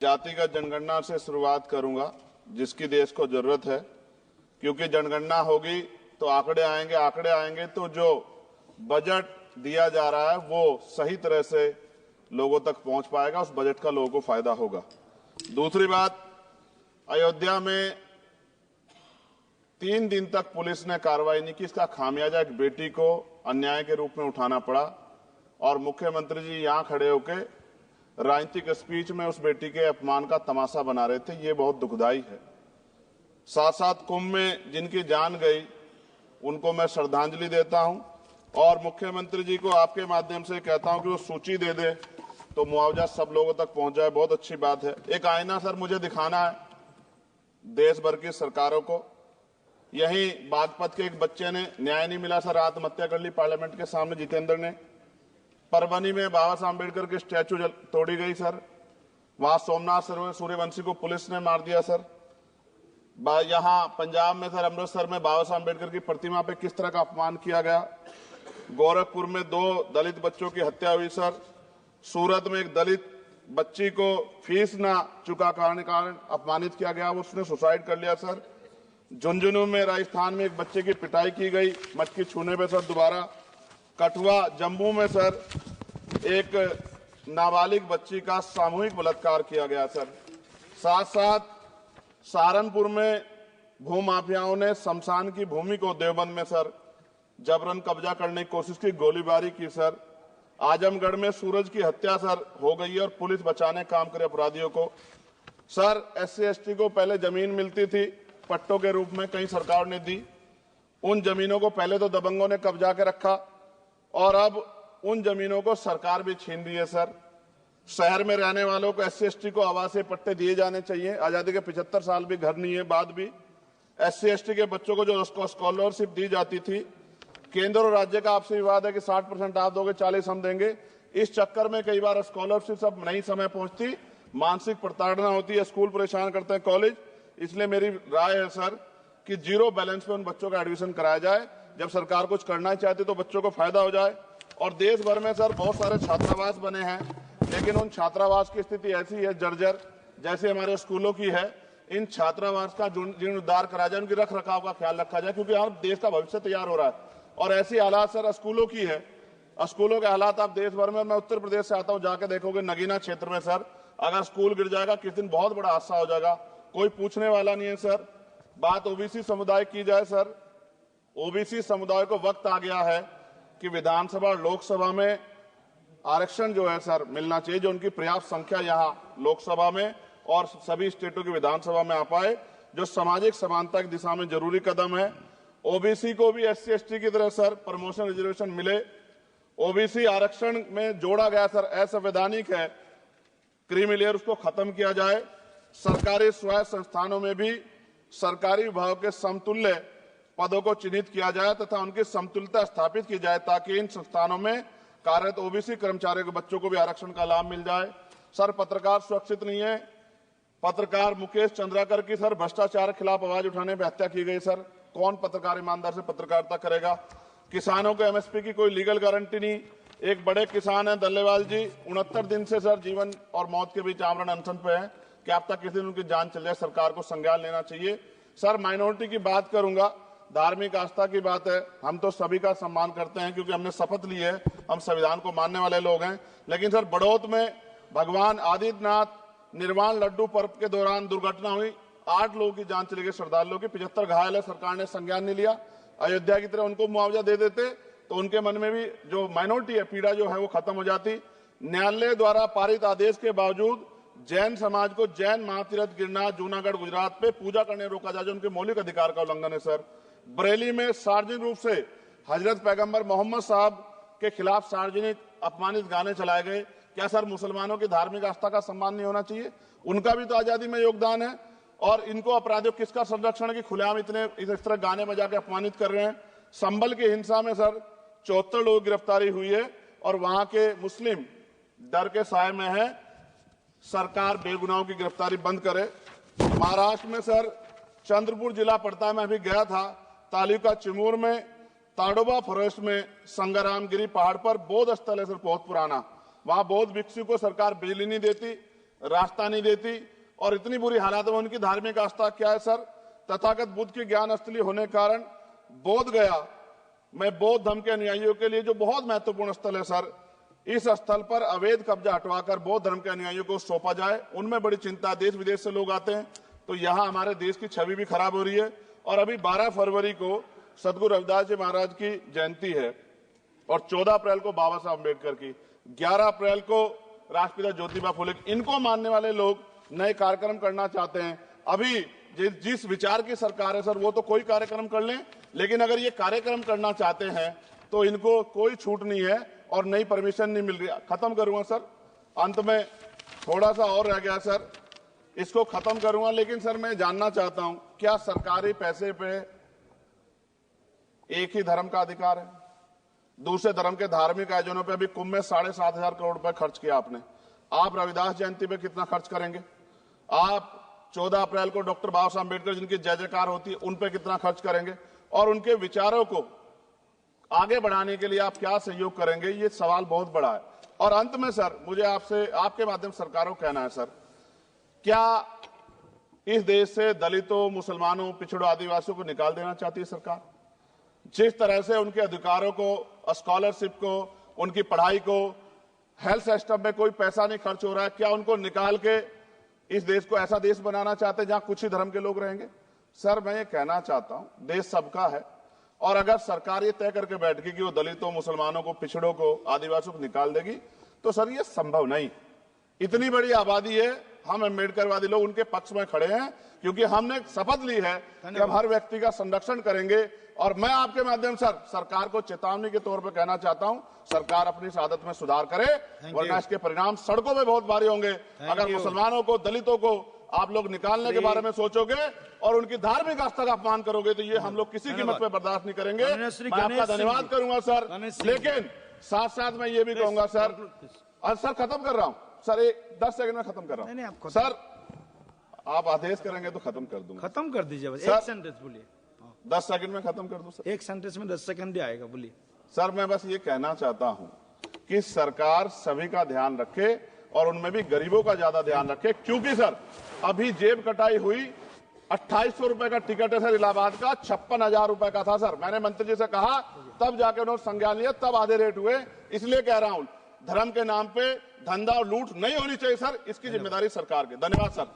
जातिगत जनगणना से शुरुआत करूंगा, जिसकी देश को जरूरत है, क्योंकि जनगणना होगी तो आंकड़े आएंगे तो जो बजट दिया जा रहा है वो सही तरह से लोगों तक पहुंच पाएगा, उस बजट का लोगों को फायदा होगा। दूसरी बात, अयोध्या में 3 दिन तक पुलिस ने कार्रवाई नहीं की। इसका खामियाजा एक बेटी को अन्याय के रूप में उठाना पड़ा और मुख्यमंत्री जी यहां खड़े होकर राजनीतिक स्पीच में उस बेटी के अपमान का तमाशा बना रहे थे। ये बहुत दुखदाई है। साथ साथ कुंभ में जिनकी जान गई उनको मैं श्रद्धांजलि देता हूं और मुख्यमंत्री जी को आपके माध्यम से कहता हूं कि वो सूची दे दे तो मुआवजा सब लोगों तक पहुंच जाए। बहुत अच्छी बात है। एक आईना सर मुझे दिखाना है देश भर की सरकारों को। यहीं बागपत के एक बच्चे ने न्याय नहीं मिला सर, आत्महत्या कर ली पार्लियामेंट के सामने, जितेंद्र ने। परभनी में बाबा साहब अम्बेडकर की स्टैचू तोड़ी गई सर, वहां सोमनाथ सूर्यवंशी को पुलिस ने मार दिया सर। यहां पंजाब में सर, अमृतसर में बाबा साहब अम्बेडकर की प्रतिमा पे किस तरह का अपमान किया गया। गोरखपुर में 2 दलित बच्चों की हत्या हुई सर। सूरत में एक दलित बच्ची को फीस ना चुका कारण अपमानित किया गया, उसने सुसाइड कर लिया सर। झुंझुनू में राजस्थान में एक बच्चे की पिटाई की गई मटकी छूने पे सर दोबारा। कठुआ जम्मू में सर एक नाबालिग बच्ची का सामूहिक बलात्कार किया गया सर। साथ साथ सहारनपुर में भूमाफियाओं ने शमशान की भूमि को देवबंद में सर जबरन कब्जा करने की कोशिश की, गोलीबारी की सर। आजमगढ़ में सूरज की हत्या सर हो गई और पुलिस बचाने काम करे अपराधियों को। सर SC/ST को पहले जमीन मिलती थी पट्टों के रूप में, कई सरकार ने दी। उन जमीनों को पहले तो दबंगों ने कब्जा के रखा और अब उन जमीनों को सरकार भी छीन रही है सर। शहर में रहने वालों को SC/ST को आवासीय पट्टे दिए जाने चाहिए। आजादी के 75 साल भी घर नहीं है, बाद भी SC/ST के बच्चों को जो स्कॉलरशिप दी जाती थी, केंद्र और राज्य का आपसी विवाद है कि 60% आप दोगे, 40 हम देंगे। इस चक्कर में कई बार स्कॉलरशिप सब नहीं समय पहुंचती, मानसिक प्रताड़ना होती है, स्कूल परेशान करते हैं, कॉलेज। इसलिए मेरी राय है सर कि 0 बैलेंस पे उन बच्चों का एडमिशन कराया जाए। जब सरकार कुछ करना ही चाहती तो बच्चों को फायदा हो जाए। और देश भर में सर बहुत सारे छात्रावास बने हैं, लेकिन उन छात्रावास की स्थिति ऐसी है जर्जर, जैसे हमारे स्कूलों की है। इन छात्रावास का जीर्णोद्धार करा जाए, उनकी रख रखाव का ख्याल रखा जाए, क्योंकि यहाँ देश का भविष्य तैयार हो रहा है। और ऐसी हालात सर स्कूलों की है, स्कूलों के हालात आप देश भर में, मैं उत्तर प्रदेश से आता हूँ, जाके देखोगे नगीना क्षेत्र में सर अगर स्कूल गिर जाएगा किस दिन बहुत बड़ा हादसा हो जाएगा, कोई पूछने वाला नहीं है सर। बात OBC समुदाय की जाए सर, OBC समुदाय को वक्त आ गया है कि विधानसभा और लोकसभा में आरक्षण जो है सर मिलना चाहिए, जो उनकी पर्याप्त संख्या यहाँ लोकसभा में और सभी स्टेटों की विधानसभा में आ पाए, जो सामाजिक समानता की दिशा में जरूरी कदम है। OBC को भी SC/ST की तरह सर प्रमोशन रिजर्वेशन मिले। OBC आरक्षण में जोड़ा गया सर असंवैधानिक है, क्रीमी लेयर उसको खत्म किया जाए। सरकारी स्वायत्त संस्थानों में भी सरकारी विभागों के समतुल्य पदों को चिन्हित किया जाए तथा उनकी समतुल्यता स्थापित की जाए, ताकि इन संस्थानों में कार्यरत OBC कर्मचारियों के बच्चों को भी आरक्षण का लाभ मिल जाए। सर पत्रकार सुरक्षित नहीं है। पत्रकार मुकेश चंद्राकर की सर भ्रष्टाचार के खिलाफ आवाज उठाने पर हत्या की गई सर। कौन पत्रकार ईमानदार से पत्रकारिता करेगा। किसानों को MSP की कोई लीगल गारंटी नहीं। एक बड़े किसान है दल्लेवाल जी, 69 दिन से सर जीवन और मौत के बीच आमरण अनशन पे है कि अब तक किसी दिन उनकी जान चल जाए। सरकार को संज्ञान लेना चाहिए। सर माइनॉरिटी की बात करूंगा, धार्मिक आस्था की बात है, हम तो सभी का सम्मान करते हैं क्योंकि हमने शपथ ली है, हम संविधान को मानने वाले लोग हैं। लेकिन सर बड़ौत में भगवान आदित्यनाथ निर्वाण लड्डू पर्व के दौरान दुर्घटना हुई, 8 लोगों की जान चली गई, श्रद्धालुओं की 75 घायल है, सरकार ने संज्ञान नहीं लिया। अयोध्या की तरह उनको मुआवजा दे देते तो उनके मन में भी जो माइनॉरिटी है पीड़ा जो है वो खत्म हो जाती। न्यायालय द्वारा पारित आदेश के बावजूद जैन समाज को जैन महातीर्थ गिरनार जूनागढ़ गुजरात पे पूजा करने रोका जाए, जो उनके मौलिक अधिकार का उल्लंघन है सर। बरेली में सार्वजनिक रूप से हजरत पैगंबर मोहम्मद साहब के खिलाफ सार्वजनिक अपमानित गाने चलाए गए। क्या सर मुसलमानों की धार्मिक आस्था का सम्मान नहीं होना चाहिए? उनका भी तो आजादी में योगदान है। और इनको अपराधियों किसका संरक्षण की खुलेआम इतने इस तरह गाने बजा के अपमानित कर रहे हैं। संभल की हिंसा में सर 74 लोगों की गिरफ्तारी हुई है और वहां के मुस्लिम डर के साए में है। सरकार बेगुनाहों की गिरफ्तारी बंद करे। महाराष्ट्र में सर चंद्रपुर जिला पड़ता है, मैं अभी गया था, तालुका चिमूर में ताडोबा फॉरेस्ट में संगरामगिरी पहाड़ पर बौद्ध स्थल है सर, बहुत पुराना। वहां बौद्ध भिक्षु को सरकार बिजली नहीं देती, रास्ता नहीं देती और इतनी बुरी हालात में उनकी धार्मिक आस्था क्या है सर? तथागत बुद्ध की ज्ञान स्थली होने के कारण बोध गया में बौद्ध धर्म के अनुयायियों के लिए जो बहुत महत्वपूर्ण स्थल है सर, इस स्थल पर अवैध कब्जा हटवाकर बौद्ध धर्म के अनुयायियों को सौंपा जाए। उनमें बड़ी चिंता, देश विदेश से लोग आते हैं, तो यहाँ हमारे देश की छवि भी खराब हो रही है। और अभी 12 फरवरी को सदगुरु रविदास जी महाराज की जयंती है और 14 अप्रैल को बाबा साहब अम्बेडकर की, 11 अप्रैल को राष्ट्रपिता ज्योतिबा फुले, इनको मानने वाले लोग नए कार्यक्रम करना चाहते हैं। अभी जिस विचार की सरकार है सर, वो तो कोई कार्यक्रम कर लें, लेकिन अगर ये कार्यक्रम करना चाहते हैं तो इनको कोई छूट नहीं है और नई परमिशन नहीं मिल रही। खत्म करूंगा सर, अंत में थोड़ा सा और रह गया सर, इसको खत्म करूंगा। लेकिन सर मैं जानना चाहता हूं, क्या सरकारी पैसे पे एक ही धर्म का अधिकार है? दूसरे धर्म के धार्मिक आयोजनों पे अभी कुंभ में 7,500 करोड़ रुपए खर्च किया आपने। आप रविदास जयंती पे कितना खर्च करेंगे? आप 14 अप्रैल को डॉक्टर बाबा साहब अम्बेडकर जिनकी जय जयकार होती है उन पे कितना खर्च करेंगे? और उनके विचारों को आगे बढ़ाने के लिए आप क्या सहयोग करेंगे? ये सवाल बहुत बड़ा है। और अंत में सर, मुझे आपसे, आपके माध्यम से सरकारों को कहना है सर, क्या इस देश से दलितों, मुसलमानों, पिछड़ों, आदिवासियों को निकाल देना चाहती है सरकार? जिस तरह से उनके अधिकारों को, स्कॉलरशिप को, उनकी पढ़ाई को, हेल्थ सिस्टम में कोई पैसा नहीं खर्च हो रहा है, क्या उनको निकाल के इस देश को ऐसा देश बनाना चाहते हैं जहां कुछ ही धर्म के लोग रहेंगे? सर मैं ये कहना चाहता हूं, देश सबका है और अगर सरकार ये तय करके बैठ गई कि वो दलितों, मुसलमानों को, पिछड़ों को, आदिवासियों को निकाल देगी, तो सर ये संभव नहीं। इतनी बड़ी आबादी है, हम अम्बेडकरवादी लोग उनके पक्ष में खड़े हैं क्योंकि हमने शपथ ली है कि हम हर व्यक्ति का संरक्षण करेंगे। और मैं आपके माध्यम से सरकार को चेतावनी के तौर पर कहना चाहता हूं, सरकार अपनी इस आदत में सुधार करे, वरना इसके परिणाम सड़कों में बहुत भारी होंगे। अगर मुसलमानों को, दलितों को आप लोग निकालने के बारे में सोचोगे और उनकी धार्मिक आस्था का अपमान करोगे तो ये हम लोग किसी कीमत पे बर्दाश्त नहीं करेंगे। मैं आपका धन्यवाद करूंगा सर, लेकिन साथ साथ मैं ये भी कहूंगा सर, और सर खत्म कर रहा हूं सर, 10 सेकंड में खत्म कर रहा हूं सर, आप आदेश करेंगे तो खत्म कर दूंगा। खत्म कर दीजिए, एक सेंटेंस बोलिए। 10 सेकंड में खत्म कर दूं सर? एक सेंटेंस में 10 सेकंड ही आएगा, बोलिए। सर मैं बस ये कहना चाहता हूं कि सरकार सभी का ध्यान रखे और उनमें भी गरीबों का ज्यादा ध्यान रखे, क्योंकि सर अभी जेब कटाई हुई, 2800 रुपए का टिकट है सर इलाहाबाद का, 56,000 रुपए का था सर। मैंने मंत्री जी से कहा, तब जाके उन्होंने संज्ञान लिया, तब आधे रेट हुए। इसलिए कह रहा हूं, धर्म के नाम पे धंधा और लूट नहीं होनी चाहिए सर, इसकी जिम्मेदारी सरकार की। धन्यवाद सर।